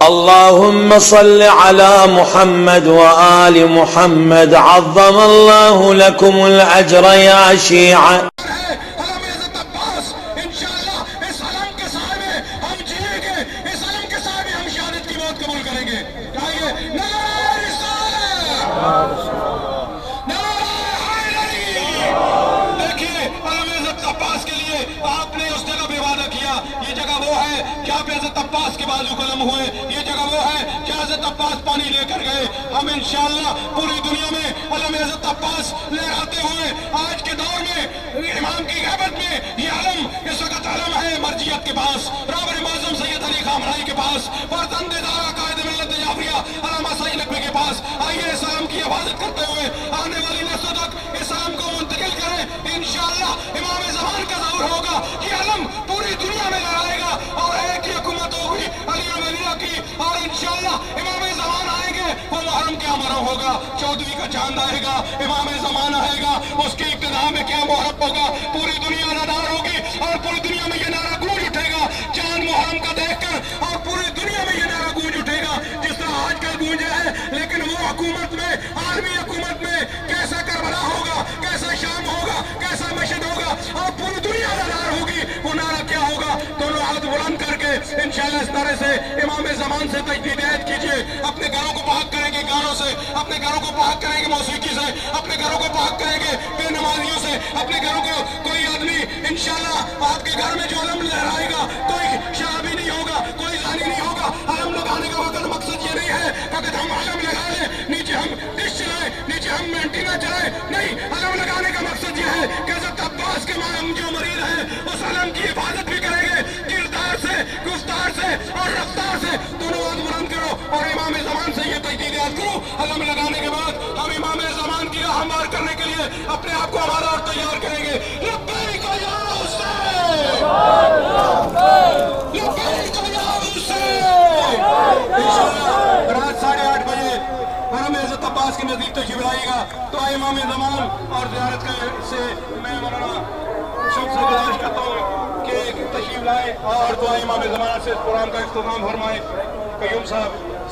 اللهم صل على محمد وآل محمد عظم الله لكم الأجر يا شيعة. آپ نے اس جگہ پہ وعدہ کیا، یہ جگہ وہ ہے جہاں پہ حضرت عباس کے بازو قلم ہوئے، یہ جگہ وہ ہے جہاں حضرت عباس پانی لے کر گئے. ہم انشاءاللہ پوری دنیا میں علم حضرت عباس لہراتے ہوئے آج کے دور میں امام کی غیبت میں یہ علم اس وقت علم ہے مرجعیت کے پاس، رابر معظم سید علی خامنہئی کے پاس، فرزند دارا قائد ملت جعفریہ علامہ سعید نقوی کے پاس. آئیے اس علم کی حفاظت کرتے ہوئے آنے والی نسلوں تک اس علم کو منتقل کریں. انشاءاللہ امام زمان کا ظہور ہوگا، یہ علم پوری دنیا میں لہرائے گا اور ایک ہی حکومت ہوگی علی ولیہ کی، اور انشاءاللہ امام زمان آئیں گے، وہ محرم کیا محرم ہوگا، چودھویں کا چاند آئے گا، امام زمان آئے گا، اس کی ابتدا میں کیا محرم ہوگا، پوری دنیا نادار ہوگی اور پوری دنیا میں یہ نعرہ گونج اٹھے گا چاند محرم کا دیکھ کر، اور پوری دنیا میں یہ نعرہ گونج اٹھے گا جس طرح آج کل گونجا ہے. لیکن وہ حکومت میں، عالمی حکومت میں کیسا کربلا ہوگا، کیسا شام ہوگا، کیسا مشہد ہوگا اور پوری دنیا نادار ہوگی، وہ نعرہ کیا ہوگا. دونوں ہاتھ بلند کر کے انشاءاللہ اس طرح سے امام زمان سے تجدید عہد کیجئے. اپنے گھروں کو پاک کریں گے گانوں سے، اپنے گھروں کو پاک کریں گے موسیقی سے، اپنے گھروں کو پاک کریں گے بے نمازیوں سے، اپنے گھروں کو کوئی آدمی انشاءاللہ آپ کے گھر میں جو علم لہرائے گا، کوئی شرابی نہیں ہوگا، کوئی زانی نہیں ہوگا. علم لگانے کا وقت مقصد یہ نہیں ہے فقط ہم علم لگا لیں، نیچے ہم ڈش چلائیں، نیچے ہم اینٹینا چلائیں، نہیں. علم لگانے کا مقصد یہ ہے کہ حضرت عباس کے جو مریض ہیں اس علم کی حفاظت بھی کریں گے، کردار سے، گفتار سے اور رفتار سے. دونوں ہاتھ بلند کرو اور امام زمان سے یہ تجدید یاد کرو. علم لگانے کے بعد ہم امام زمان کی راہ ہموار کرنے کے لیے اپنے آپ کو ہمارا اور تیار کریں گے. لبیک یا حسین، لبیک یا حسین. انشاءاللہ رات 8:30 بجے حرم حضرت عباس کے نزدیک تشریف لائے گا. تو امام زمان اور زیارت سے میں مولانا شوق سے گزارش کرتا ہوں کہ تشریف لائے اور دعا امام زمان سے اس پروگرام کا اختتام فرمائے. قیوم صاحب